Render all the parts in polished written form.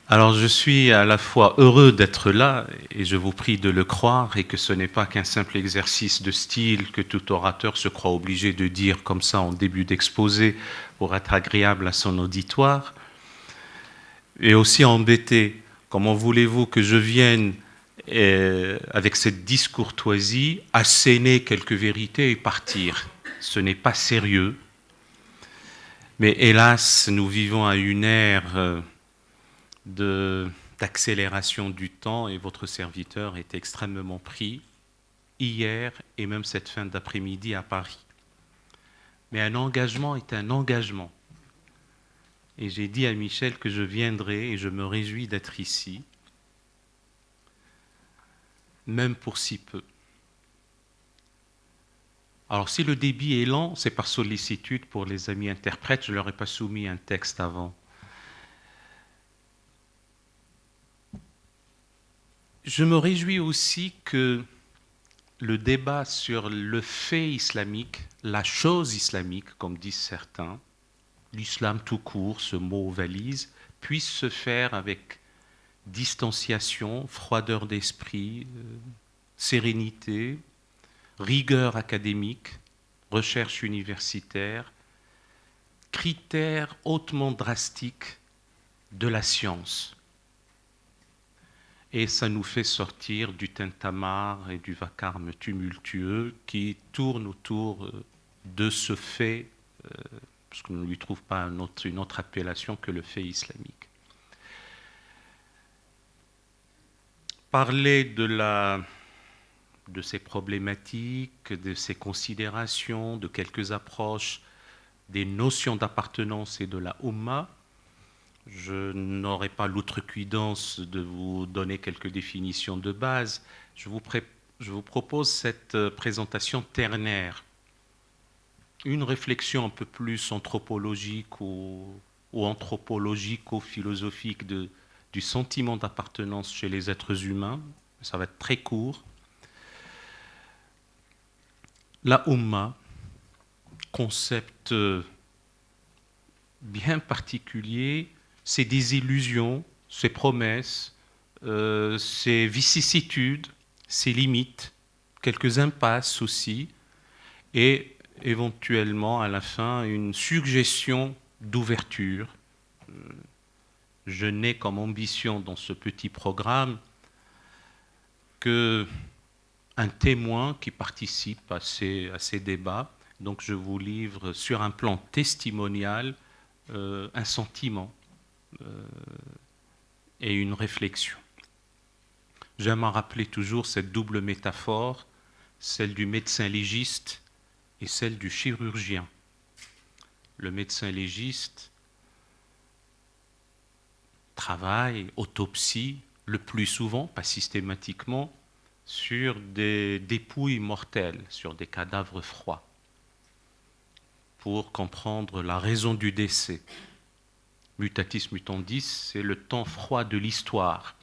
Alors je suis à la fois heureux d'être là, et je vous prie de le croire, et que ce n'est pas qu'un simple exercice de style que tout orateur se croit obligé de dire comme ça en début d'exposé pour être agréable à son auditoire, et aussi embêté. Comment voulez-vous que je vienne avec cette discourtoisie asséner quelques vérités et partir? Ce n'est pas sérieux, mais hélas, nous vivons à une ère d'accélération du temps et votre serviteur est extrêmement pris hier et même cette fin d'après-midi à Paris. Mais un engagement est un engagement. Et j'ai dit à Michel que je viendrai et je me réjouis d'être ici, même pour si peu. Alors si le débit est lent, c'est par sollicitude pour les amis interprètes, je ne leur ai pas soumis un texte avant. Je me réjouis aussi que le débat sur le fait islamique, la chose islamique, comme disent certains, l'islam tout court, ce mot valise, puisse se faire avec distanciation, froideur d'esprit, sérénité, rigueur académique, recherche universitaire, critères hautement drastiques de la science. Et ça nous fait sortir du tintamarre et du vacarme tumultueux qui tourne autour de ce fait, parce qu'on ne lui trouve pas une autre appellation que le fait islamique. Parler de ces problématiques, de ces considérations, de quelques approches, des notions d'appartenance et de la Ummah, je n'aurai pas l'outrecuidance de vous donner quelques définitions de base. Je vous propose cette présentation ternaire, une réflexion un peu plus anthropologique ou anthropologico-philosophique du sentiment d'appartenance chez les êtres humains. Ça va être très court. La Ummah, concept bien particulier, ses désillusions, ses promesses, ses vicissitudes, ses limites, quelques impasses aussi, et éventuellement à la fin une suggestion d'ouverture. Je n'ai comme ambition dans ce petit programme que un témoin qui participe à ces débats. Donc je vous livre sur un plan testimonial un sentiment et une réflexion. J'aime en rappeler toujours cette double métaphore, celle du médecin légiste et celle du chirurgien. Le médecin légiste travaille, autopsie, le plus souvent, pas systématiquement, sur des dépouilles mortelles, sur des cadavres froids, pour comprendre la raison du décès. Mutatis mutandis, c'est le temps froid de l'histoire.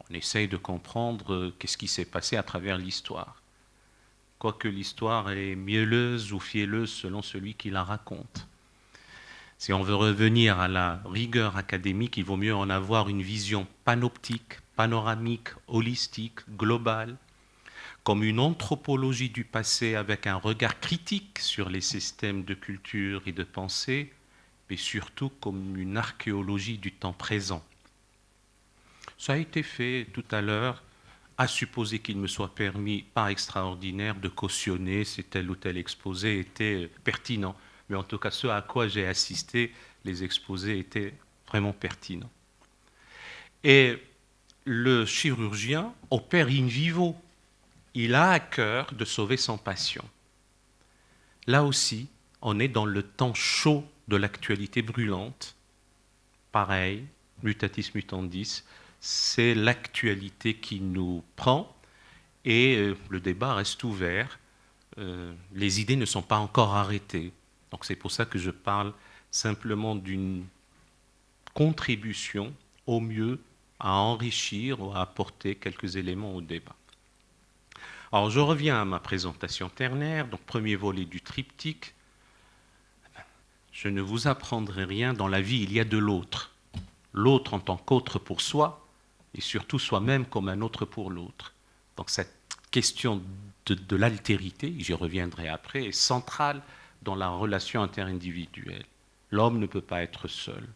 On essaye de comprendre qu'est-ce qui s'est passé à travers l'histoire. Quoique l'histoire est mielleuse ou fielleuse selon celui qui la raconte. Si on veut revenir à la rigueur académique, il vaut mieux en avoir une vision panoptique, panoramique, holistique, globale, comme une anthropologie du passé avec un regard critique sur les systèmes de culture et de pensée, mais surtout comme une archéologie du temps présent. Ça a été fait tout à l'heure, à supposer qu'il me soit permis, pas extraordinaire, de cautionner si tel ou tel exposé était pertinent. Mais en tout cas, ce à quoi j'ai assisté, les exposés étaient vraiment pertinents. Et le chirurgien opère in vivo. Il a à cœur de sauver son patient. Là aussi, on est dans le temps chaud de l'actualité brûlante. Pareil, mutatis mutandis, c'est l'actualité qui nous prend et le débat reste ouvert. Les idées ne sont pas encore arrêtées. Donc c'est pour ça que je parle simplement d'une contribution au mieux à enrichir ou à apporter quelques éléments au débat. Alors je reviens à ma présentation ternaire, donc premier volet du triptyque. Je ne vous apprendrai rien, dans la vie il y a de l'autre. l'autre en tant qu'autre pour soi, et surtout soi-même comme un autre pour l'autre. Donc cette question de l'altérité, j'y reviendrai après, est centrale dans la relation interindividuelle. L'homme ne peut pas être seul.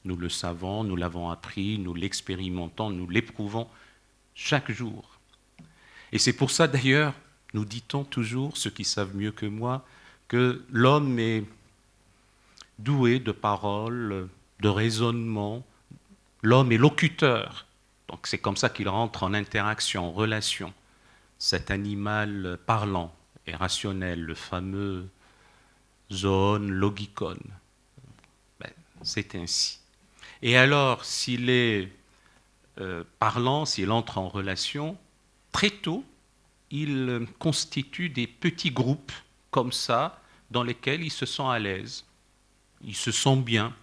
Nous le savons, nous l'avons appris, nous l'expérimentons, nous l'éprouvons chaque jour. Et c'est pour ça d'ailleurs, nous dit-on toujours, ceux qui savent mieux que moi, que l'homme est doué de paroles, de raisonnement. L'homme est locuteur. Donc c'est comme ça qu'il rentre en interaction, en relation. Cet animal parlant et rationnel, le fameux zoon logikon, ben, c'est ainsi. Et alors, s'il est parlant, s'il entre en relation, très tôt, il constitue des petits groupes comme ça, dans lesquels il se sent à l'aise, il se sent bien.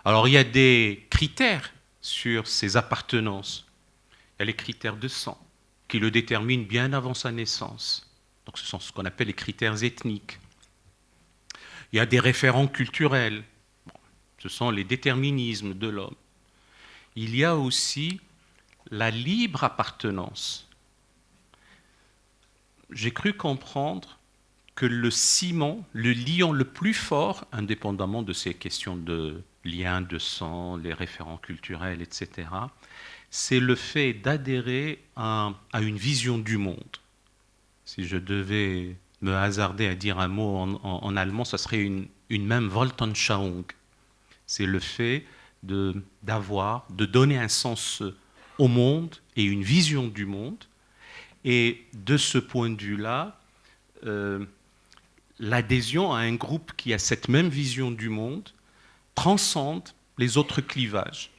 Alors il y a des critères sur ses appartenances. Il y a les critères de sang, qui le déterminent bien avant sa naissance. Donc ce sont ce qu'on appelle les critères ethniques. Il y a des référents culturels. Bon, ce sont les déterminismes de l'homme. Il y a aussi la libre appartenance. J'ai cru comprendre que le ciment, le liant le plus fort, indépendamment de ces questions de lien de sang, les référents culturels, etc., c'est le fait d'adhérer à une vision du monde. Si je devais me hasarder à dire un mot en allemand, ça serait une même Weltanschauung. C'est le fait de donner un sens au monde et une vision du monde. Et de ce point de vue-là, l'adhésion à un groupe qui a cette même vision du monde transcende les autres clivages.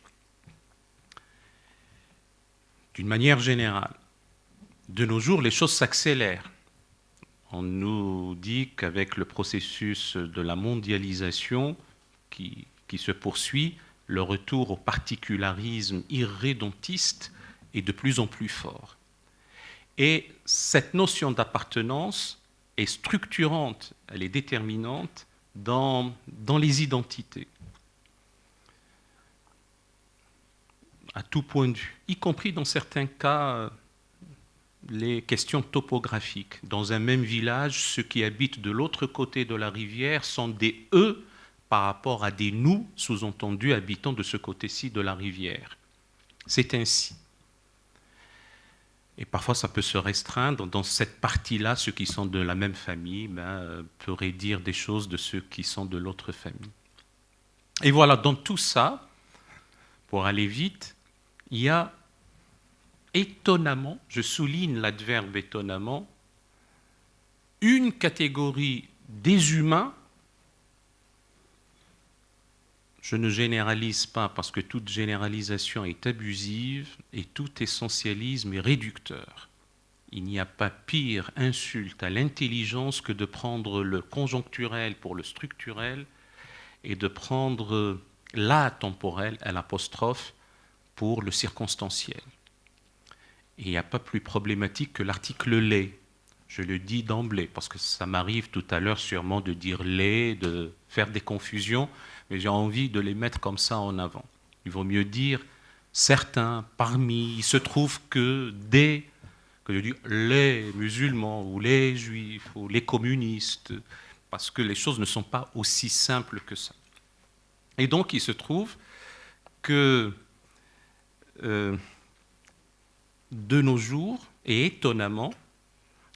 D'une manière générale, de nos jours, les choses s'accélèrent. On nous dit qu'avec le processus de la mondialisation qui se poursuit, le retour au particularisme irrédentiste est de plus en plus fort. Et cette notion d'appartenance est structurante, elle est déterminante dans les identités, à tout point de vue, y compris dans certains cas les questions topographiques. Dans un même village, ceux qui habitent de l'autre côté de la rivière sont des « eux » par rapport à des « nous », sous-entendus, habitants de ce côté-ci de la rivière. C'est ainsi. Et parfois, ça peut se restreindre. Dans cette partie-là, ceux qui sont de la même famille pourraient dire des choses de ceux qui sont de l'autre famille. Et voilà, dans tout ça, pour aller vite, il y a étonnamment, je souligne l'adverbe étonnamment, une catégorie des humains, je ne généralise pas parce que toute généralisation est abusive et tout essentialisme est réducteur. Il n'y a pas pire insulte à l'intelligence que de prendre le conjoncturel pour le structurel et de prendre l'atemporel à l'apostrophe pour le circonstanciel. Et il n'y a pas plus problématique que l'article « les ». Je le dis d'emblée, parce que ça m'arrive tout à l'heure sûrement de dire « les », de faire des confusions, mais j'ai envie de les mettre comme ça en avant. Il vaut mieux dire « certains, parmi », il se trouve que des, que de dire « les musulmans » ou « les juifs » ou « les communistes », parce que les choses ne sont pas aussi simples que ça. Et donc il se trouve que de nos jours, et étonnamment,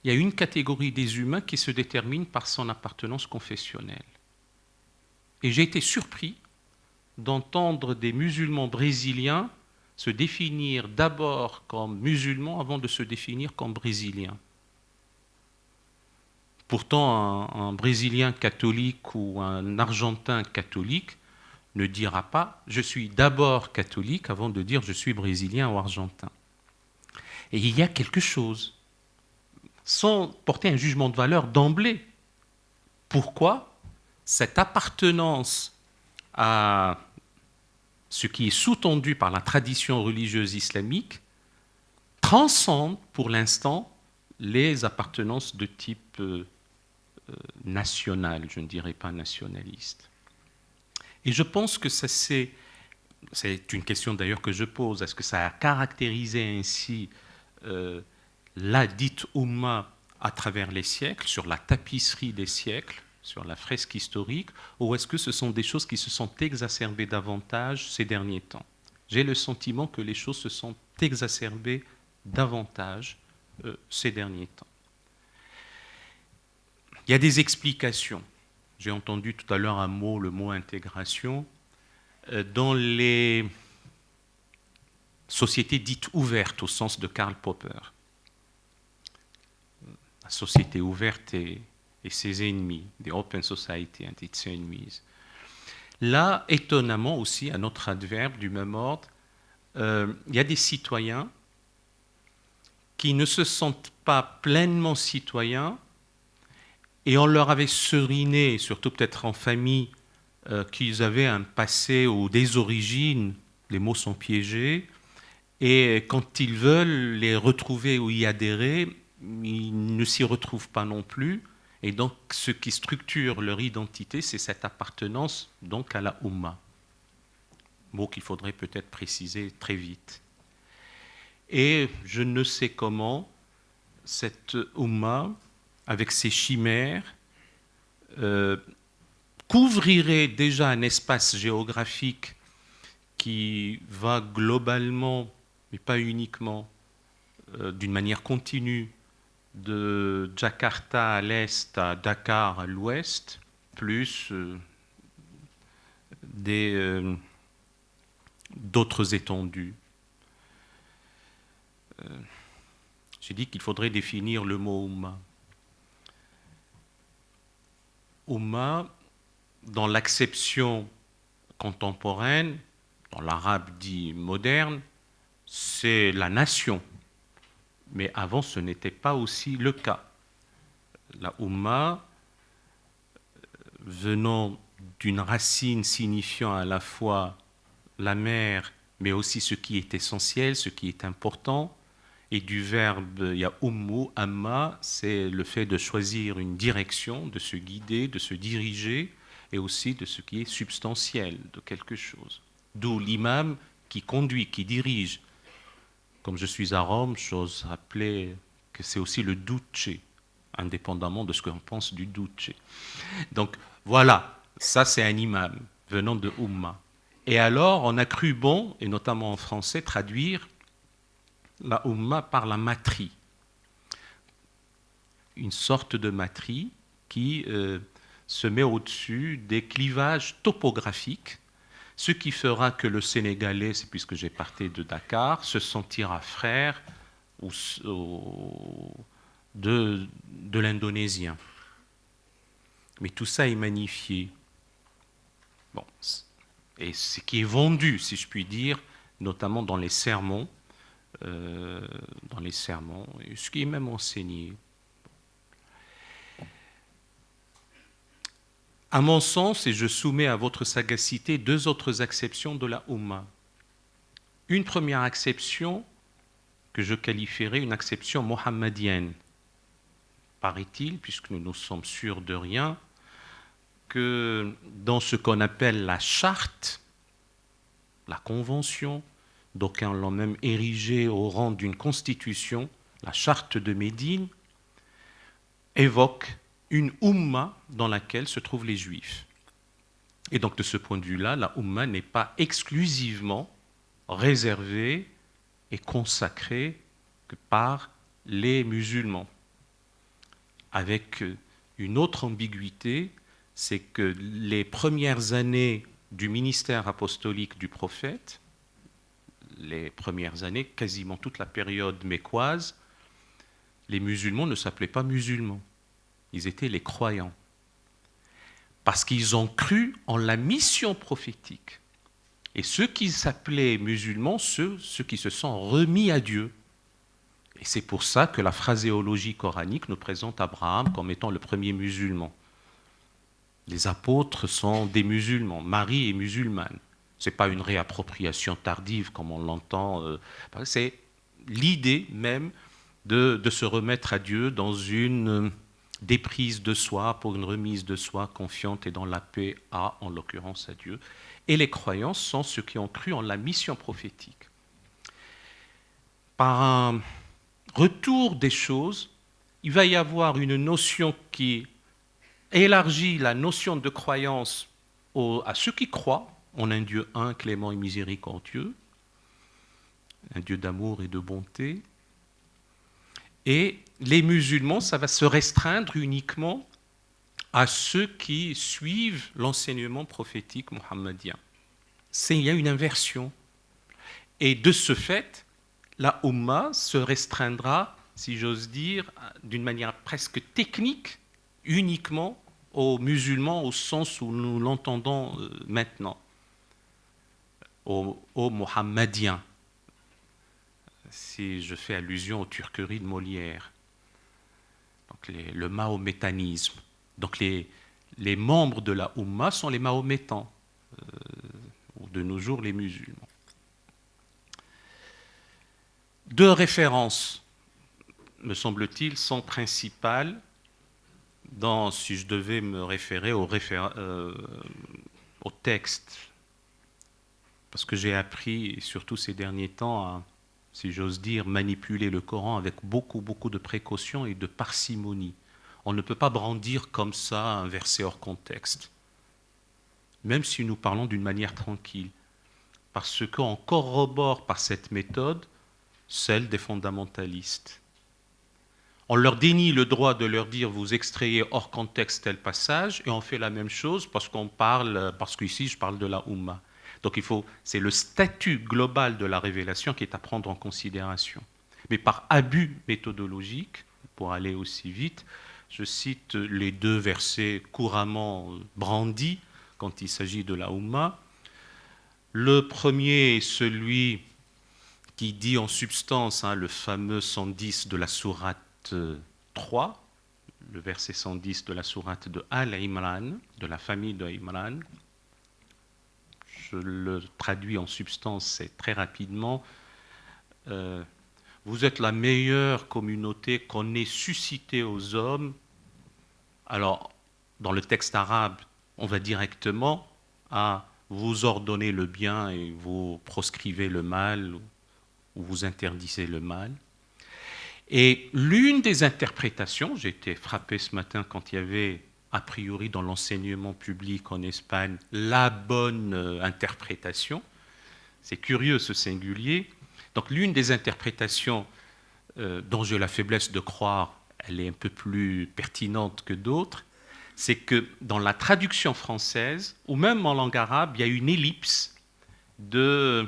il y a une catégorie des humains qui se détermine par son appartenance confessionnelle. Et j'ai été surpris d'entendre des musulmans brésiliens se définir d'abord comme musulmans avant de se définir comme brésiliens. Pourtant, un Brésilien catholique ou un Argentin catholique ne dira pas « je suis d'abord catholique » avant de dire « je suis brésilien ou argentin ». Et il y a quelque chose, sans porter un jugement de valeur d'emblée. Pourquoi cette appartenance à ce qui est sous-tendu par la tradition religieuse islamique transcende pour l'instant les appartenances de type national, je ne dirais pas nationaliste. Et je pense que ça s'est c'est une question d'ailleurs que je pose, est-ce que ça a caractérisé ainsi la dite Oumma à travers les siècles, sur la tapisserie des siècles, sur la fresque historique, ou est-ce que ce sont des choses qui se sont exacerbées davantage ces derniers temps? J'ai le sentiment que les choses se sont exacerbées davantage ces derniers temps. Il y a des explications. J'ai entendu tout à l'heure le mot intégration. Dans les sociétés dites ouvertes, au sens de Karl Popper, la société ouverte et ses ennemis, the open society and its enemies. Là, étonnamment aussi, un autre adverbe du même ordre, il y a des citoyens qui ne se sentent pas pleinement citoyens et on leur avait seriné, surtout peut-être en famille, qu'ils avaient un passé ou des origines, les mots sont piégés, et quand ils veulent les retrouver ou y adhérer, ils ne s'y retrouvent pas non plus. Et donc, ce qui structure leur identité, c'est cette appartenance donc à la Oumma. Mot qu'il faudrait peut-être préciser très vite. Et je ne sais comment, cette Oumma, avec ses chimères, couvrirait déjà un espace géographique qui va globalement, mais pas uniquement, d'une manière continue, de Jakarta à l'est à Dakar à l'ouest, plus d'autres étendues. J'ai dit qu'il faudrait définir le mot Oumma. Oumma, dans l'acception contemporaine, dans l'arabe dit moderne, c'est la nation. Mais avant, ce n'était pas aussi le cas. La Oumma, venant d'une racine signifiant à la fois la mère, mais aussi ce qui est essentiel, ce qui est important, et du verbe, il y a ummu, amma, c'est le fait de choisir une direction, de se guider, de se diriger, et aussi de ce qui est substantiel, de quelque chose. D'où l'imam qui conduit, qui dirige. Comme je suis à Rome, j'ose rappeler que c'est aussi le duce, indépendamment de ce qu'on pense du duce. Donc voilà, ça c'est un imam venant de Umma. Et alors on a cru bon, et notamment en français, traduire la Umma par la matrie. Une sorte de matrie qui se met au-dessus des clivages topographiques, ce qui fera que le Sénégalais, c'est puisque j'ai parti de Dakar, se sentira frère de l'Indonésien. Mais tout ça est magnifié. Bon, et ce qui est vendu, si je puis dire, notamment dans les sermons, et ce qui est même enseigné. À mon sens, et je soumets à votre sagacité deux autres acceptions de la Oumma. Une première acception que je qualifierais une acception mohammadienne, paraît-il, puisque nous sommes sûrs de rien, que dans ce qu'on appelle la charte, la convention, d'aucuns l'ont même érigée au rang d'une constitution, la charte de Médine, évoque une Oumma dans laquelle se trouvent les Juifs. Et donc de ce point de vue-là, la Oumma n'est pas exclusivement réservée et consacrée que par les musulmans. Avec une autre ambiguïté, c'est que les premières années du ministère apostolique du prophète, les premières années, quasiment toute la période mécoise, les musulmans ne s'appelaient pas musulmans. Ils étaient les croyants. Parce qu'ils ont cru en la mission prophétique. Et ceux qui s'appelaient musulmans, ceux qui se sont remis à Dieu. Et c'est pour ça que la phraséologie coranique nous présente Abraham comme étant le premier musulman. Les apôtres sont des musulmans. Marie est musulmane. Ce n'est pas une réappropriation tardive comme on l'entend. C'est l'idée même de se remettre à Dieu dans une déprise de soi, pour une remise de soi confiante et dans la paix à, en l'occurrence, à Dieu. et les croyances sont ceux qui ont cru en la mission prophétique. Par un retour des choses, il va y avoir une notion qui élargit la notion de croyance à ceux qui croient en un Dieu un, clément et miséricordieux, un Dieu d'amour et de bonté. Et les musulmans, ça va se restreindre uniquement à ceux qui suivent l'enseignement prophétique mohammedien. Il y a une inversion. Et de ce fait, la Ummah se restreindra, si j'ose dire, d'une manière presque technique, uniquement aux musulmans au sens où nous l'entendons maintenant, aux mohammediens, si je fais allusion aux turqueries de Molière, donc le mahométanisme. Donc les membres de la Ummah sont les mahométans, ou de nos jours les musulmans. Deux références, me semble-t-il, sont principales si je devais me référer au texte, parce que j'ai appris, surtout ces derniers temps, à, si j'ose dire, manipuler le Coran avec beaucoup, beaucoup de précautions et de parcimonie. On ne peut pas brandir comme ça un verset hors contexte, même si nous parlons d'une manière tranquille, parce qu'on corrobore par cette méthode celle des fondamentalistes. On leur dénie le droit de leur dire vous extrayez hors contexte tel passage, et on fait la même chose parce qu'ici je parle de la Ummah. Donc c'est le statut global de la révélation qui est à prendre en considération. Mais par abus méthodologique, pour aller aussi vite, je cite les deux versets couramment brandis quand il s'agit de la Ummah. Le premier est celui qui dit en substance, le fameux 110 de la sourate 3, le verset 110 de la sourate de Al-Imran, de la famille de Imran. Je le traduis en substance, c'est très rapidement. Vous êtes la meilleure communauté qu'on ait suscitée aux hommes. Alors, dans le texte arabe, on va directement à vous ordonner le bien et vous proscrivez le mal, où vous interdisez le mal. Et l'une des interprétations, j'ai été frappé ce matin quand il y avait, a priori dans l'enseignement public en Espagne, la bonne interprétation, c'est curieux ce singulier, donc l'une des interprétations dont j'ai la faiblesse de croire, elle est un peu plus pertinente que d'autres, c'est que dans la traduction française, ou même en langue arabe, il y a une ellipse de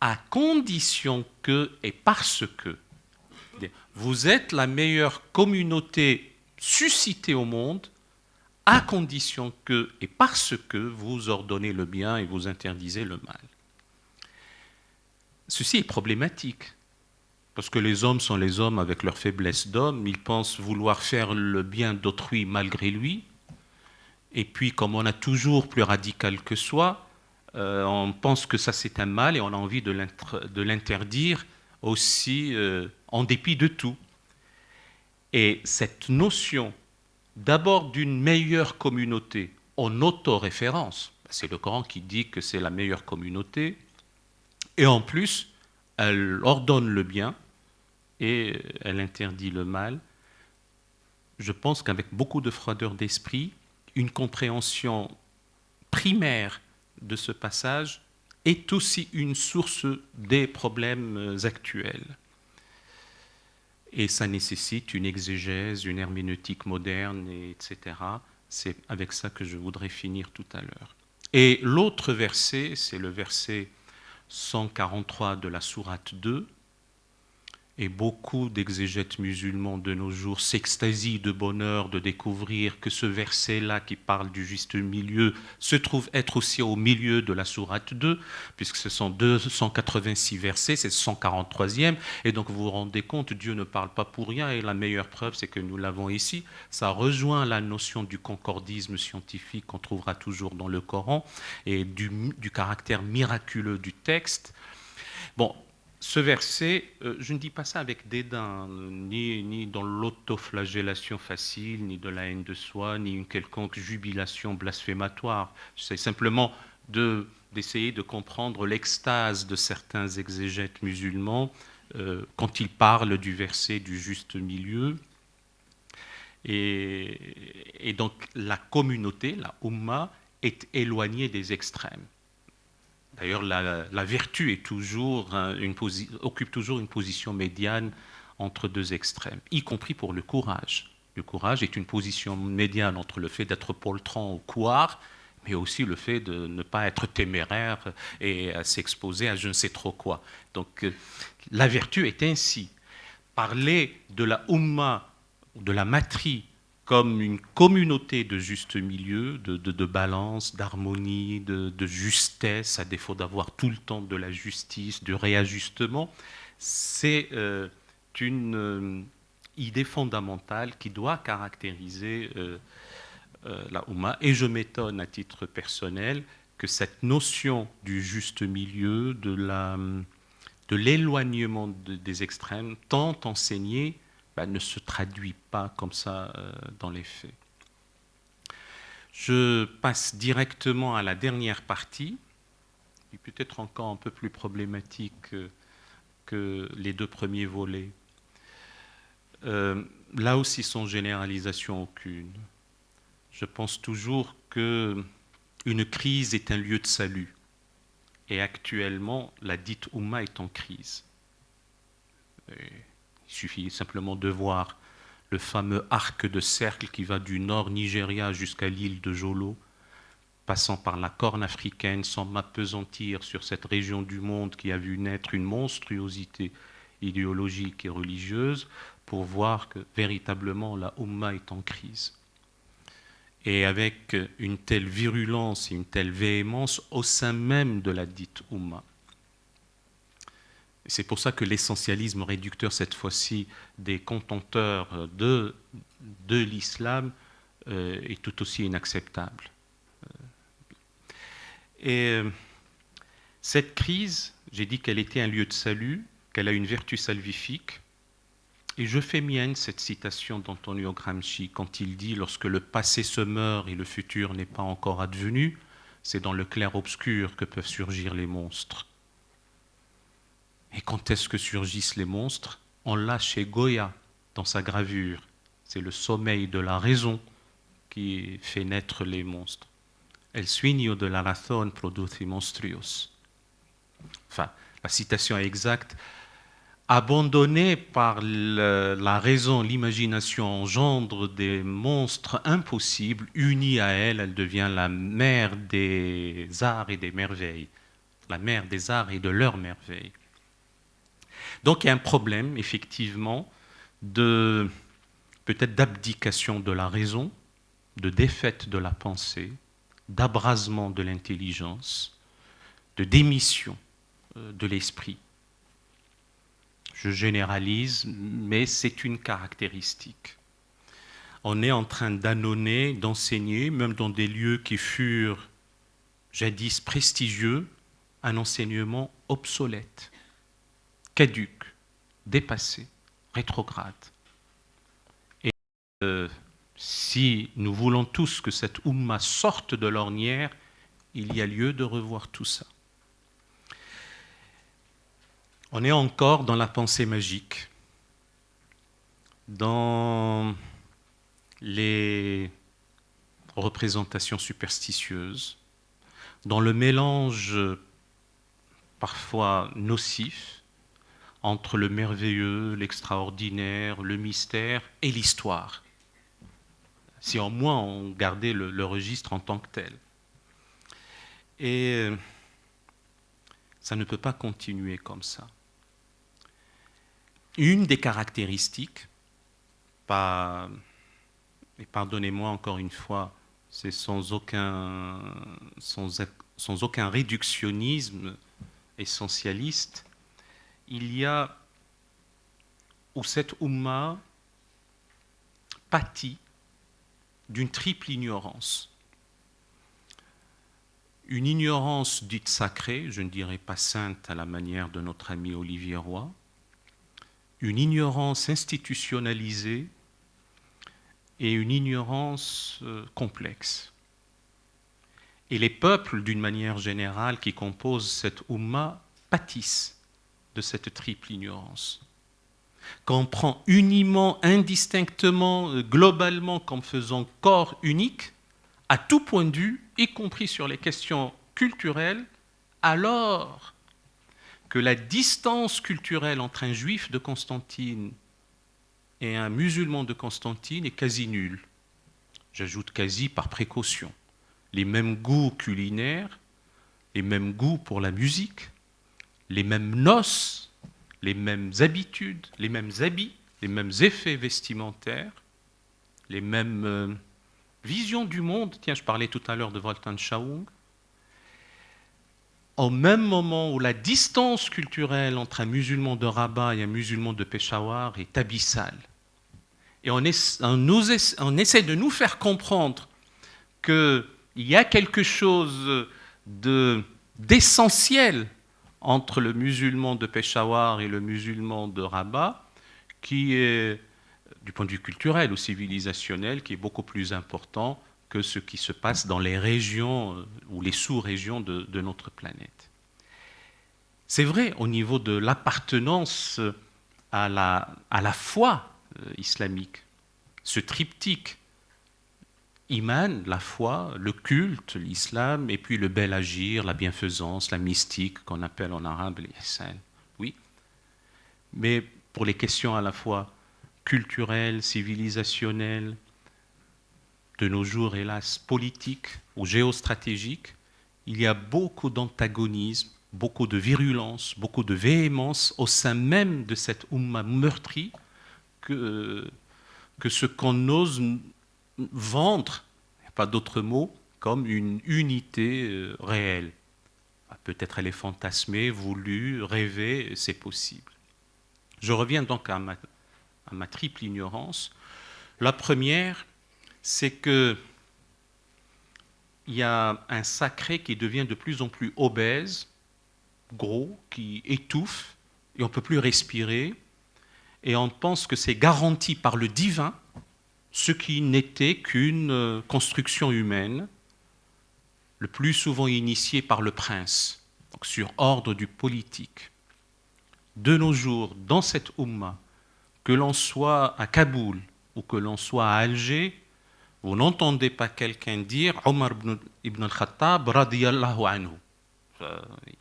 à condition que et parce que. Vous êtes la meilleure communauté suscitée au monde, à condition que et parce que vous ordonnez le bien et vous interdisez le mal. Ceci est problématique, parce que les hommes sont les hommes avec leur faiblesse d'homme, ils pensent vouloir faire le bien d'autrui malgré lui, et puis comme on a toujours plus radical que soi, on pense que ça c'est un mal et on a envie de l'interdire aussi en dépit de tout. Et cette notion d'abord d'une meilleure communauté en autoréférence, c'est le Coran qui dit que c'est la meilleure communauté, et en plus elle ordonne le bien et elle interdit le mal. Je pense qu'avec beaucoup de froideur d'esprit, une compréhension primaire de ce passage est aussi une source des problèmes actuels. Et ça nécessite une exégèse, une herméneutique moderne, etc. C'est avec ça que je voudrais finir tout à l'heure. Et l'autre verset, c'est le verset 143 de la sourate 2, et beaucoup d'exégètes musulmans de nos jours s'extasient de bonheur de découvrir que ce verset-là qui parle du juste milieu se trouve être aussi au milieu de la sourate 2, puisque ce sont 286 versets, c'est le 143e, et donc vous vous rendez compte, Dieu ne parle pas pour rien, et la meilleure preuve, c'est que nous l'avons ici. Ça rejoint la notion du concordisme scientifique qu'on trouvera toujours dans le Coran, et du caractère miraculeux du texte. Bon, ce verset, je ne dis pas ça avec dédain, ni dans l'autoflagellation facile, ni de la haine de soi, ni une quelconque jubilation blasphématoire. C'est simplement d'essayer de comprendre l'extase de certains exégètes musulmans quand ils parlent du verset du juste milieu. Et donc la communauté, la Ummah, est éloignée des extrêmes. D'ailleurs, la vertu est toujours occupe toujours une position médiane entre deux extrêmes, y compris pour le courage. Le courage est une position médiane entre le fait d'être poltron au couard, mais aussi le fait de ne pas être téméraire et à s'exposer à je ne sais trop quoi. Donc la vertu est ainsi. Parler de la Ummah, de la matrie, comme une communauté de juste milieu, de balance, d'harmonie, de justesse, à défaut d'avoir tout le temps de la justice, du réajustement, c'est une idée fondamentale qui doit caractériser la Ummah. Et je m'étonne à titre personnel que cette notion du juste milieu, de l'éloignement des extrêmes, tant enseignée, ne se traduit pas comme ça dans les faits. Je passe directement à la dernière partie, qui est peut-être encore un peu plus problématique que les deux premiers volets. Là aussi, sans généralisation aucune. Je pense toujours qu'une crise est un lieu de salut. Et actuellement, la dite Ummah est en crise. Il suffit simplement de voir le fameux arc de cercle qui va du nord Nigeria jusqu'à l'île de Jolo, passant par la Corne africaine sans m'appesantir sur cette région du monde qui a vu naître une monstruosité idéologique et religieuse, pour voir que véritablement la Ummah est en crise. Et avec une telle virulence et une telle véhémence au sein même de la dite Ummah. C'est pour ça que l'essentialisme réducteur, cette fois-ci, des contenteurs de l'islam est tout aussi inacceptable. Et cette crise, j'ai dit qu'elle était un lieu de salut, qu'elle a une vertu salvifique, et je fais mienne cette citation d'Antonio Gramsci quand il dit « Lorsque le passé se meurt et le futur n'est pas encore advenu, c'est dans le clair-obscur que peuvent surgir les monstres. » Et quand est-ce que surgissent les monstres? On l'a chez Goya dans sa gravure. C'est le sommeil de la raison qui fait naître les monstres. El sueño de la razón produce monstruos. Enfin, la citation est exacte. Abandonnée par la raison, l'imagination engendre des monstres impossibles. Unie à elle, elle devient la mère des arts et des merveilles. La mère des arts et de leurs merveilles. Donc il y a un problème, effectivement, peut-être d'abdication de la raison, de défaite de la pensée, d'abrasement de l'intelligence, de démission de l'esprit. Je généralise, mais c'est une caractéristique. On est en train d'annoncer, d'enseigner, même dans des lieux qui furent jadis prestigieux, un enseignement obsolète, caduque, dépassé, rétrograde. Et si nous voulons tous que cette Ummah sorte de l'ornière, il y a lieu de revoir tout ça. On est encore dans la pensée magique, dans les représentations superstitieuses, dans le mélange parfois nocif entre le merveilleux, l'extraordinaire, le mystère et l'histoire. Si en moins on gardait le registre en tant que tel. Et ça ne peut pas continuer comme ça. Une des caractéristiques, et pardonnez-moi encore une fois, c'est sans aucun réductionnisme essentialiste, il y a où cette Ummah pâtit d'une triple ignorance. Une ignorance dite sacrée, je ne dirais pas sainte à la manière de notre ami Olivier Roy, une ignorance institutionnalisée et une ignorance complexe. Et les peuples, d'une manière générale, qui composent cette Oumma, pâtissent de cette triple ignorance. Quand on prend uniment, indistinctement, globalement, comme faisant corps unique, à tout point de vue, y compris sur les questions culturelles, alors que la distance culturelle entre un juif de Constantine et un musulman de Constantine est quasi nulle. J'ajoute quasi par précaution. Les mêmes goûts culinaires, les mêmes goûts pour la musique, les mêmes noces, les mêmes habitudes, les mêmes habits, les mêmes effets vestimentaires, les mêmes visions du monde. Tiens, je parlais tout à l'heure de Wolfgang Schaung. Au même moment où la distance culturelle entre un musulman de Rabat et un musulman de Peshawar est abyssale. Et on essaie de nous faire comprendre qu'il y a quelque chose d'essentiel entre le musulman de Peshawar et le musulman de Rabat, qui est, du point de vue culturel ou civilisationnel, qui est beaucoup plus important que ce qui se passe dans les régions ou les sous-régions de notre planète. C'est vrai au niveau de l'appartenance à la foi islamique. Ce triptyque, Iman, la foi, le culte, l'islam, et puis le bel agir, la bienfaisance, la mystique, qu'on appelle en arabe l'ihsan. Oui. Mais pour les questions à la fois culturelles, civilisationnelles, de nos jours, hélas, politiques ou géostratégiques, il y a beaucoup d'antagonisme, beaucoup de virulence, beaucoup de véhémence au sein même de cette Oumma meurtrie que ce qu'on ose vendre, il n'y a pas d'autre mot, comme une unité réelle. Peut-être elle est fantasmée, voulue, rêvée, c'est possible. Je reviens donc à ma triple ignorance. La première, c'est qu'il y a un sacré qui devient de plus en plus obèse, gros, qui étouffe, et on ne peut plus respirer, et on pense que c'est garanti par le divin, ce qui n'était qu'une construction humaine, le plus souvent initiée par le prince, donc sur ordre du politique. De nos jours, dans cette Oumma, que l'on soit à Kaboul ou que l'on soit à Alger, vous n'entendez pas quelqu'un dire Omar ibn al-Khattab radiyallahu anhu.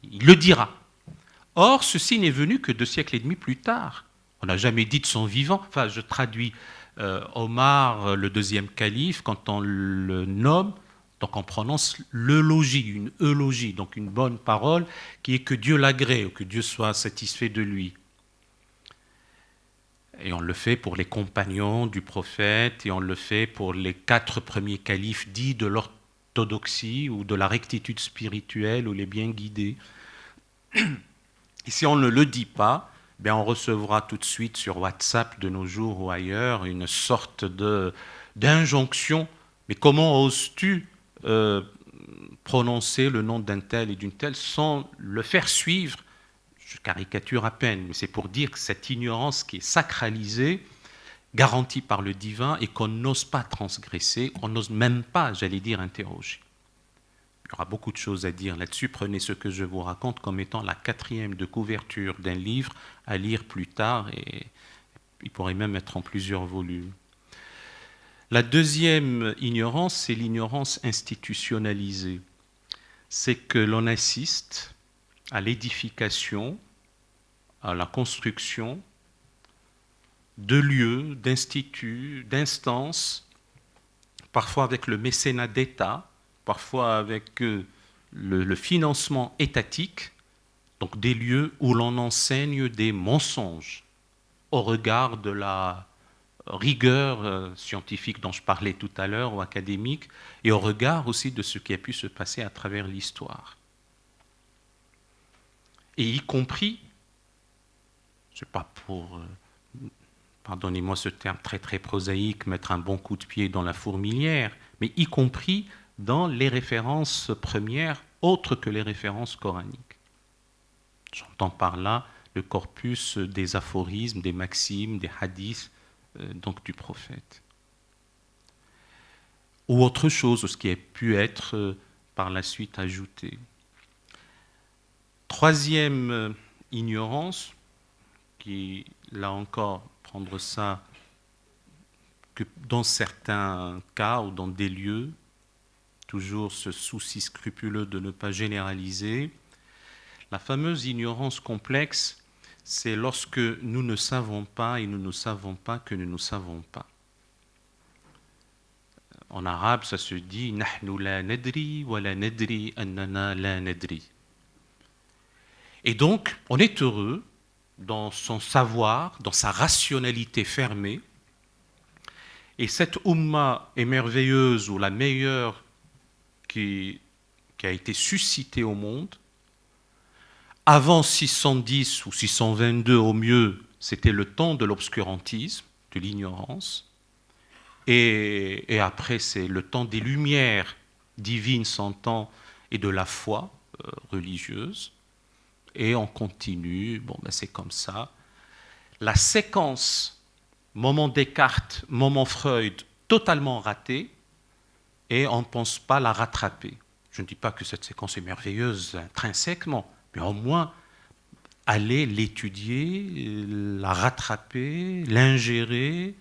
Il le dira. Or, ceci n'est venu que 2 siècles et demi plus tard. On n'a jamais dit de son vivant. Enfin, je traduis Omar, le deuxième calife, quand on le nomme, donc on prononce l'eulogie, une eulogie, donc une bonne parole, qui est que Dieu l'agrée, ou que Dieu soit satisfait de lui. Et on le fait pour les compagnons du prophète, et on le fait pour les 4 premiers califes dits de l'orthodoxie, ou de la rectitude spirituelle, ou les bien guidés. Et si on ne le dit pas, bien on recevra tout de suite sur WhatsApp de nos jours ou ailleurs une sorte d'injonction. Mais comment oses-tu prononcer le nom d'un tel et d'une telle sans le faire suivre? Je caricature à peine, mais c'est pour dire que cette ignorance qui est sacralisée, garantie par le divin et qu'on n'ose pas transgresser, on n'ose même pas, j'allais dire, interroger. Il y aura beaucoup de choses à dire là-dessus. Prenez ce que je vous raconte comme étant la 4e de couverture d'un livre à lire plus tard, et il pourrait même être en plusieurs volumes. La deuxième ignorance, c'est l'ignorance institutionnalisée. C'est que l'on assiste à l'édification, à la construction de lieux, d'instituts, d'instances, parfois avec le mécénat d'État, parfois avec le financement étatique, donc des lieux où l'on enseigne des mensonges au regard de la rigueur scientifique dont je parlais tout à l'heure, ou académique, et au regard aussi de ce qui a pu se passer à travers l'histoire. Et y compris, je ne sais pas pour, pardonnez-moi ce terme très très prosaïque, mettre un bon coup de pied dans la fourmilière, mais y compris dans les références premières autres que les références coraniques. J'entends par là le corpus des aphorismes, des maximes, des hadiths, donc du prophète. Ou autre chose, ce qui a pu être par la suite ajouté. Troisième ignorance, qui, là encore, prendre ça que dans certains cas ou dans des lieux, toujours ce souci scrupuleux de ne pas généraliser. La fameuse ignorance complexe, c'est lorsque nous ne savons pas et nous ne savons pas que nous ne savons pas. En arabe, ça se dit « Nahnu la nadri wa la nadri annana la nadri ». Et donc, on est heureux dans son savoir, dans sa rationalité fermée. Et cette Ummah est merveilleuse, ou la meilleure qui a été suscitée au monde. Avant 610 ou 622 au mieux, c'était le temps de l'obscurantisme, de l'ignorance. Et après, c'est le temps des lumières divines, s'entend, et de la foi religieuse. Et on continue, bon, ben c'est comme ça. La séquence, moment Descartes, moment Freud, totalement ratée, et on ne pense pas la rattraper. Je ne dis pas que cette séquence est merveilleuse intrinsèquement, mais au moins aller l'étudier, la rattraper, l'ingérer,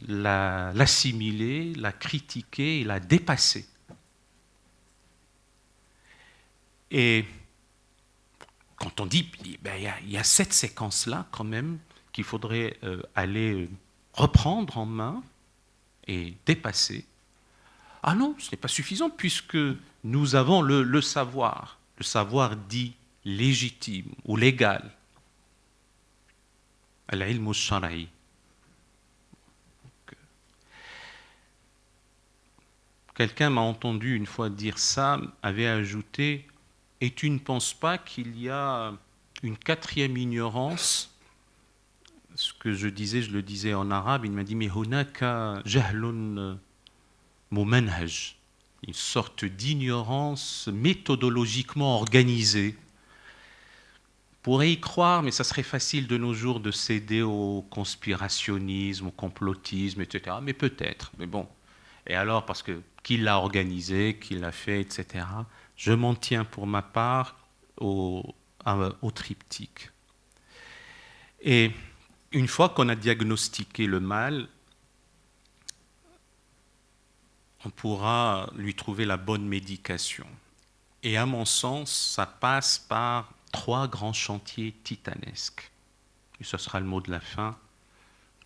l'assimiler, la critiquer et la dépasser. Et quand on dit, ben, y a cette séquence-là quand même qu'il faudrait aller reprendre en main et dépasser. Ah non, ce n'est pas suffisant puisque nous avons le savoir dit légitime ou légal, al-ilm al-shar'i. Quelqu'un m'a entendu une fois dire ça, avait ajouté « Et tu ne penses pas qu'il y a une quatrième ignorance ?» Ce que je le disais en arabe, il m'a dit « Mais hunaka jahlun mumanhaj » une sorte d'ignorance méthodologiquement organisée. On pourrait y croire, mais ça serait facile de nos jours de céder au conspirationnisme, au complotisme, etc. Mais peut-être, mais bon. Et alors, parce que qui l'a organisé, qui l'a fait, etc. Je m'en tiens pour ma part au triptyque. Et une fois qu'on a diagnostiqué le mal, on pourra lui trouver la bonne médication. Et à mon sens, ça passe par 3 grands chantiers titanesques. Et ce sera le mot de la fin.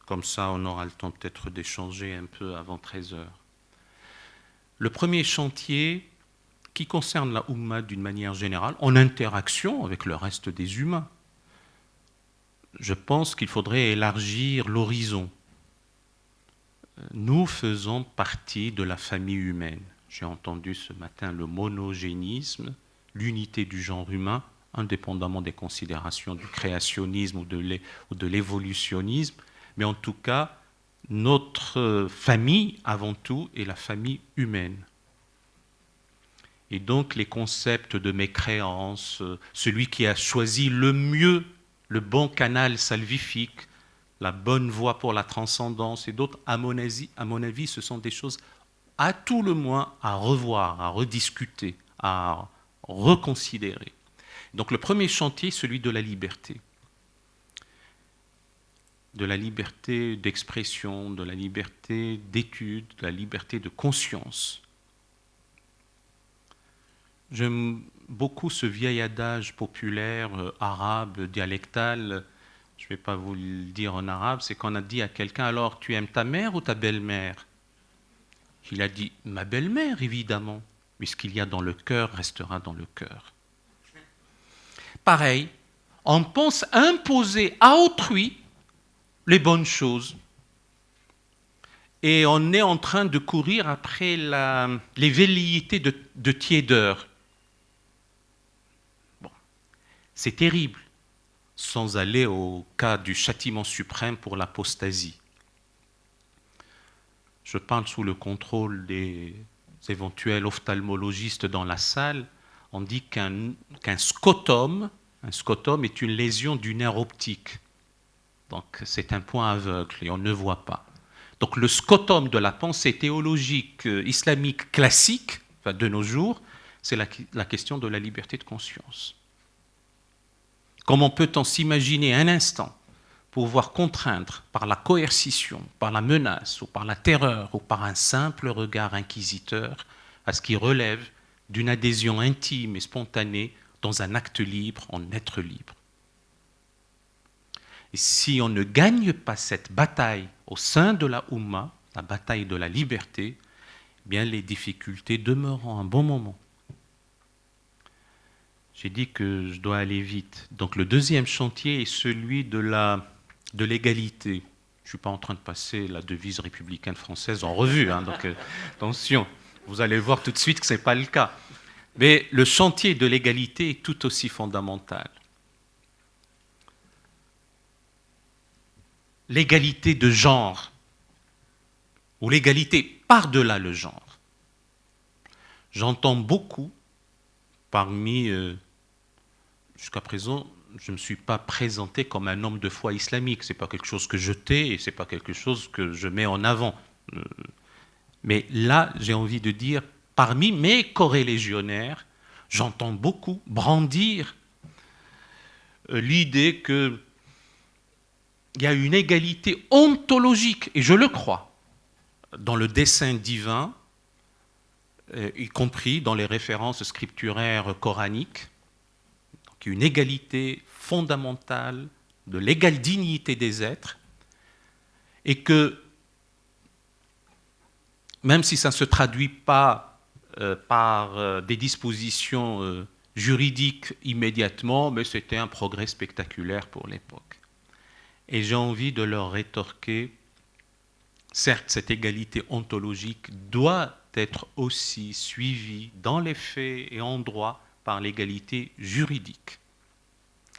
Comme ça, on aura le temps peut-être d'échanger un peu avant 13 heures. Le premier chantier, qui concerne la Ummah d'une manière générale, en interaction avec le reste des humains, je pense qu'il faudrait élargir l'horizon. Nous faisons partie de la famille humaine. J'ai entendu ce matin le monogénisme, l'unité du genre humain, indépendamment des considérations du créationnisme ou de l'évolutionnisme, mais en tout cas, notre famille, avant tout, est la famille humaine. Et donc, les concepts de mécréance, celui qui a choisi le mieux, le bon canal salvifique, la bonne voie pour la transcendance et d'autres, à mon avis, ce sont des choses à tout le moins à revoir, à rediscuter, à reconsidérer. Donc le premier chantier, celui de la liberté. De la liberté d'expression, de la liberté d'étude, de la liberté de conscience. J'aime beaucoup ce vieil adage populaire, arabe, dialectal. Je ne vais pas vous le dire en arabe, c'est qu'on a dit à quelqu'un, alors tu aimes ta mère ou ta belle-mère? Il a dit, ma belle-mère, évidemment, mais ce qu'il y a dans le cœur restera dans le cœur. Pareil, on pense imposer à autrui les bonnes choses. Et on est en train de courir après les velléités de tiédeur. Bon, c'est terrible, sans aller au cas du châtiment suprême pour l'apostasie. Je parle sous le contrôle des éventuels ophtalmologistes dans la salle. On dit qu'un scotome est une lésion du nerf optique. Donc c'est un point aveugle et on ne voit pas. Donc le scotome de la pensée théologique islamique classique, enfin, de nos jours, c'est la question de la liberté de conscience. Comment peut-on s'imaginer un instant pouvoir contraindre par la coercition, par la menace, ou par la terreur, ou par un simple regard inquisiteur, à ce qui relève d'une adhésion intime et spontanée dans un acte libre, en être libre. Et si on ne gagne pas cette bataille au sein de la Oumma, la bataille de la liberté, eh bien les difficultés demeureront un bon moment. J'ai dit que je dois aller vite. Donc le deuxième chantier est celui de l'égalité. Je ne suis pas en train de passer la devise républicaine française en revue, hein, donc attention, vous allez voir tout de suite que ce n'est pas le cas. Mais le chantier de l'égalité est tout aussi fondamental. L'égalité de genre, ou l'égalité par-delà le genre. J'entends beaucoup parmi... jusqu'à présent, je ne me suis pas présenté comme un homme de foi islamique. Ce n'est pas quelque chose que je tais et ce n'est pas quelque chose que je mets en avant. Mais là, j'ai envie de dire, parmi mes corélégionnaires, j'entends beaucoup brandir l'idée qu'il y a une égalité ontologique, et je le crois, dans le dessein divin, y compris dans les références scripturaires coraniques, donc une égalité fondamentale de l'égale dignité des êtres, et que même si ça ne se traduit pas par des dispositions juridiques immédiatement, mais c'était un progrès spectaculaire pour l'époque. Et j'ai envie de leur rétorquer, certes, cette égalité ontologique doit être aussi suivie dans les faits et en droit par l'égalité juridique.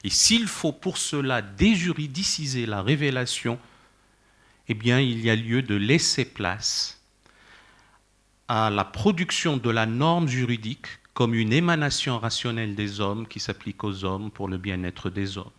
Et s'il faut pour cela déjuridiciser la révélation, eh bien, il y a lieu de laisser place à la production de la norme juridique comme une émanation rationnelle des hommes qui s'applique aux hommes pour le bien-être des hommes.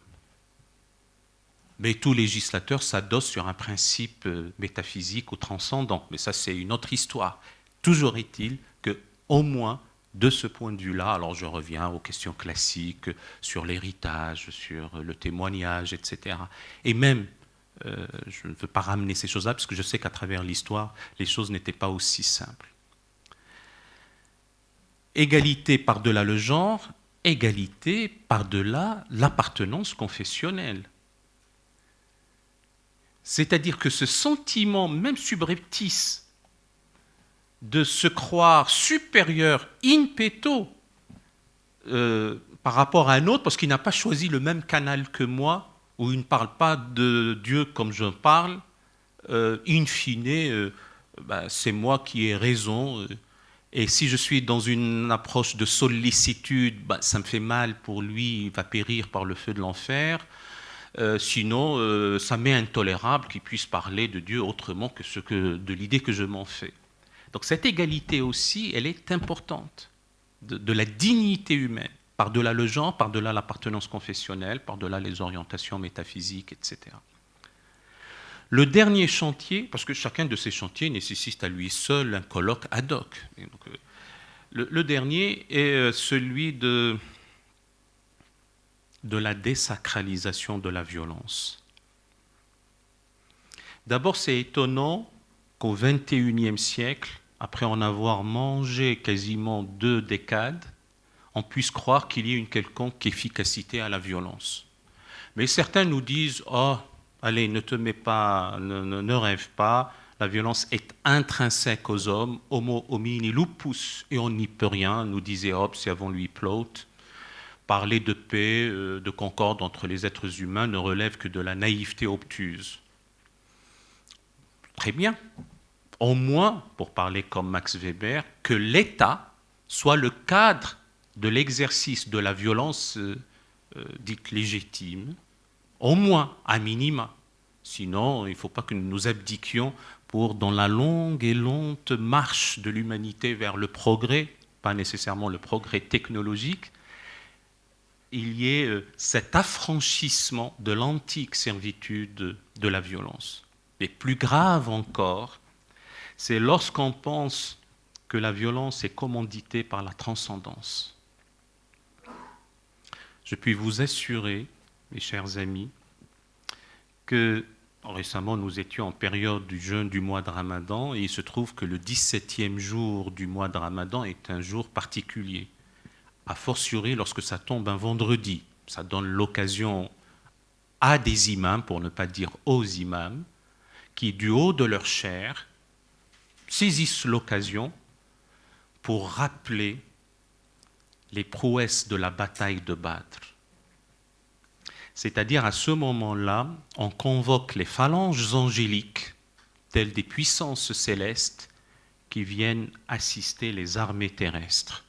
Mais tout législateur s'adosse sur un principe métaphysique ou transcendant. Mais ça, c'est une autre histoire. Toujours est-il qu'au moins, de ce point de vue-là, alors je reviens aux questions classiques sur l'héritage, sur le témoignage, etc. Et même, je ne veux pas ramener ces choses-là, parce que je sais qu'à travers l'histoire, les choses n'étaient pas aussi simples. Égalité par-delà le genre, égalité par-delà l'appartenance confessionnelle. C'est-à-dire que ce sentiment, même subreptice, de se croire supérieur in petto par rapport à un autre, parce qu'il n'a pas choisi le même canal que moi, ou il ne parle pas de Dieu comme je parle, in fine, c'est moi qui ai raison. Et si je suis dans une approche de sollicitude, ça me fait mal pour lui, il va périr par le feu de l'enfer. Sinon, ça m'est intolérable qu'il puisse parler de Dieu autrement que de l'idée que je m'en fais. Donc cette égalité aussi, elle est importante, de la dignité humaine, par-delà le genre, par-delà l'appartenance confessionnelle, par-delà les orientations métaphysiques, etc. Le dernier chantier, parce que chacun de ces chantiers nécessite à lui seul un colloque ad hoc. Et donc, le dernier est celui de la désacralisation de la violence. D'abord, c'est étonnant qu'au XXIe siècle, après en avoir mangé quasiment 2 décades, on puisse croire qu'il y ait une quelconque efficacité à la violence. Mais certains nous disent « Oh, allez, ne te mets pas, ne rêve pas, la violence est intrinsèque aux hommes, homo homini lupus, et on n'y peut rien », nous disait Hobbes et avant lui Plaute. Parler de paix, de concorde entre les êtres humains ne relève que de la naïveté obtuse. Très bien. Au moins, pour parler comme Max Weber, que l'État soit le cadre de l'exercice de la violence dite légitime, au moins, à minima. Sinon, il ne faut pas que nous nous abdiquions pour, dans la longue et lente marche de l'humanité vers le progrès, pas nécessairement le progrès technologique, il y ait cet affranchissement de l'antique servitude de la violence. Mais plus grave encore, c'est lorsqu'on pense que la violence est commanditée par la transcendance. Je puis vous assurer, mes chers amis, que récemment nous étions en période du jeûne du mois de Ramadan et il se trouve que le 17e jour du mois de Ramadan est un jour particulier, a fortiori lorsque ça tombe un vendredi. Ça donne l'occasion à des imams, pour ne pas dire aux imams, qui du haut de leur chair saisissent l'occasion pour rappeler les prouesses de la bataille de Badr. C'est-à-dire à ce moment-là, on convoque les phalanges angéliques, telles des puissances célestes, qui viennent assister les armées terrestres.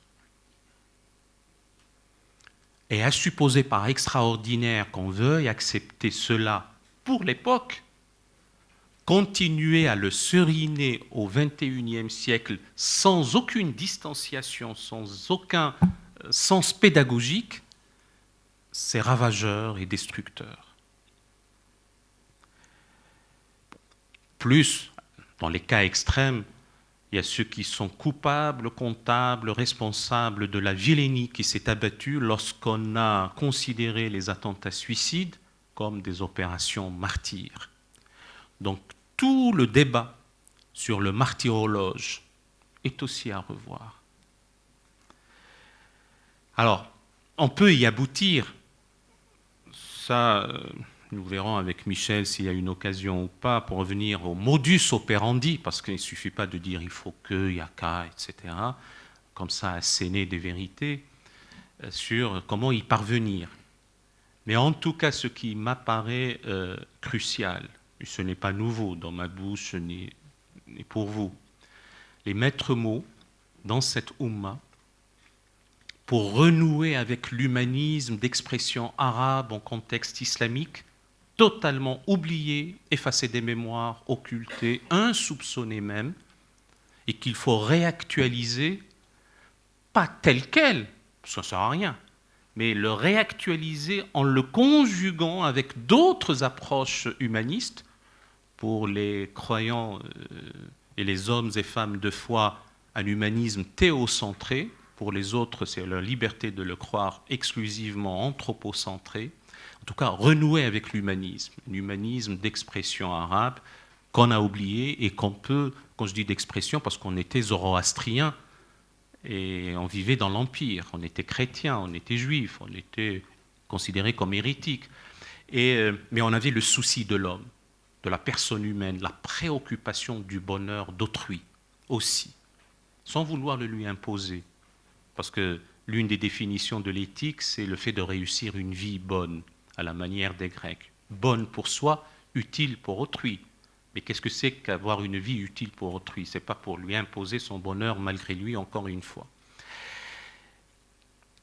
Et à supposer par extraordinaire qu'on veuille accepter cela pour l'époque, continuer à le seriner au XXIe siècle sans aucune distanciation, sans aucun sens pédagogique, c'est ravageur et destructeur. Plus, dans les cas extrêmes, il y a ceux qui sont coupables, comptables, responsables de la vilainie qui s'est abattue lorsqu'on a considéré les attentats suicides comme des opérations martyres. Donc tout le débat sur le martyrologe est aussi à revoir. Alors, on peut y aboutir. Ça, nous verrons avec Michel s'il y a une occasion ou pas pour revenir au modus operandi, parce qu'il ne suffit pas de dire il faut que, il y a qu'à, etc., comme ça asséner des vérités sur comment y parvenir. Mais en tout cas, ce qui m'apparaît crucial, et ce n'est pas nouveau dans ma bouche ni pour vous, les maîtres mots dans cette Oumma, pour renouer avec l'humanisme d'expression arabe en contexte islamique, totalement oublié, effacé des mémoires, occulté, insoupçonné même, et qu'il faut réactualiser, pas tel quel, ça ne sert à rien, mais le réactualiser en le conjuguant avec d'autres approches humanistes pour les croyants et les hommes et femmes de foi, un humanisme théocentré. Pour les autres, c'est leur liberté de le croire exclusivement anthropocentré. En tout cas, renouer avec l'humanisme, un humanisme d'expression arabe qu'on a oublié et qu'on peut, quand je dis d'expression, parce qu'on était zoroastrien et on vivait dans l'Empire, on était chrétien, on était juif, on était considéré comme hérétique. Mais on avait le souci de l'homme, de la personne humaine, la préoccupation du bonheur d'autrui aussi, sans vouloir le lui imposer. Parce que l'une des définitions de l'éthique, c'est le fait de réussir une vie bonne, à la manière des Grecs. Bonne pour soi, utile pour autrui. Mais qu'est-ce que c'est qu'avoir une vie utile pour autrui? Ce n'est pas pour lui imposer son bonheur malgré lui, encore une fois.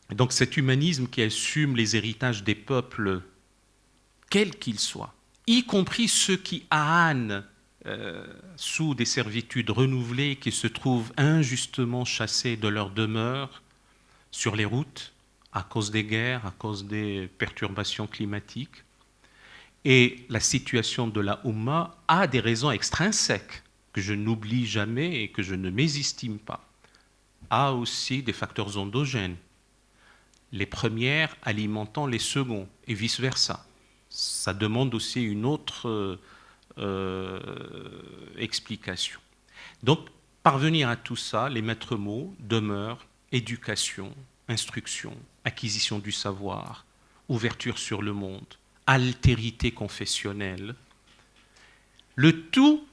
Donc cet humanisme qui assume les héritages des peuples, quels qu'ils soient, y compris ceux qui ahanent sous des servitudes renouvelées, qui se trouvent injustement chassés de leur demeure, sur les routes, à cause des guerres, à cause des perturbations climatiques. Et la situation de la Oumma a des raisons extrinsèques que je n'oublie jamais et que je ne mésestime pas. A aussi des facteurs endogènes, les premières alimentant les seconds et vice-versa. Ça demande aussi une autre explication. Donc, parvenir à tout ça, les maîtres mots demeurent éducation, instruction, acquisition du savoir, ouverture sur le monde, altérité confessionnelle, le tout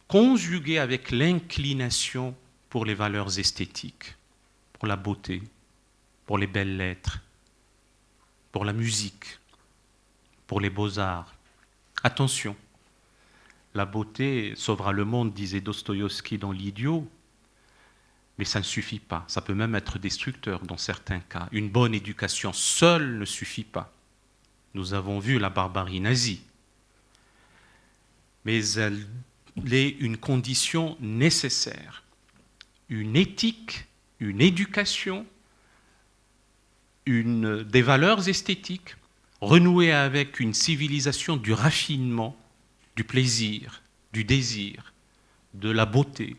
conjugué avec l'inclination pour les valeurs esthétiques, pour la beauté, pour les belles lettres, pour la musique, pour les beaux-arts. Attention, la beauté sauvera le monde, disait Dostoïevski dans l'Idiot, mais ça ne suffit pas. Ça peut même être destructeur dans certains cas. Une bonne éducation seule ne suffit pas. Nous avons vu la barbarie nazie. Mais elle est une condition nécessaire. Une éthique, une éducation, des valeurs esthétiques, renouer avec une civilisation du raffinement, du plaisir, du désir, de la beauté,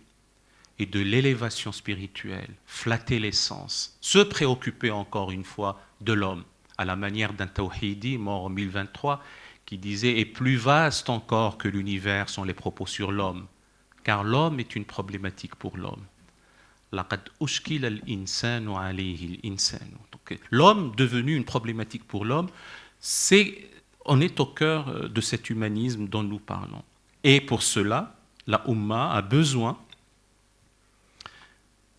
et de l'élévation spirituelle, flatter les sens, se préoccuper encore une fois de l'homme, à la manière d'un Tawhidi mort en 1023 qui disait « Et plus vaste encore que l'univers sont les propos sur l'homme, car l'homme est une problématique pour l'homme. » Donc, l'homme devenu une problématique pour l'homme, on est au cœur de cet humanisme dont nous parlons. Et pour cela, la Ummah a besoin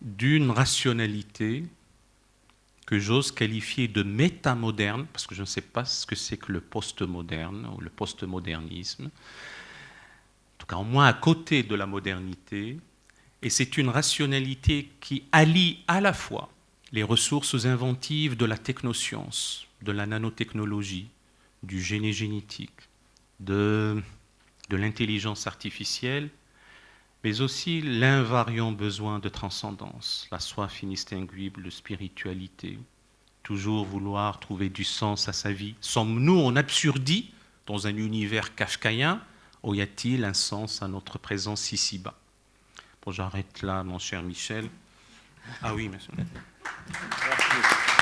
d'une rationalité que j'ose qualifier de métamoderne, parce que je ne sais pas ce que c'est que le postmoderne ou le postmodernisme, en tout cas au moins à côté de la modernité, et c'est une rationalité qui allie à la fois les ressources inventives de la technoscience, de la nanotechnologie, du génie génétique, de l'intelligence artificielle, mais aussi l'invariant besoin de transcendance, la soif inextinguible de spiritualité, toujours vouloir trouver du sens à sa vie. Sommes-nous en absurdie dans un univers kafkaïen ou y a-t-il un sens à notre présence ici-bas? Bon, j'arrête là, mon cher Michel. Ah oui, monsieur. Merci.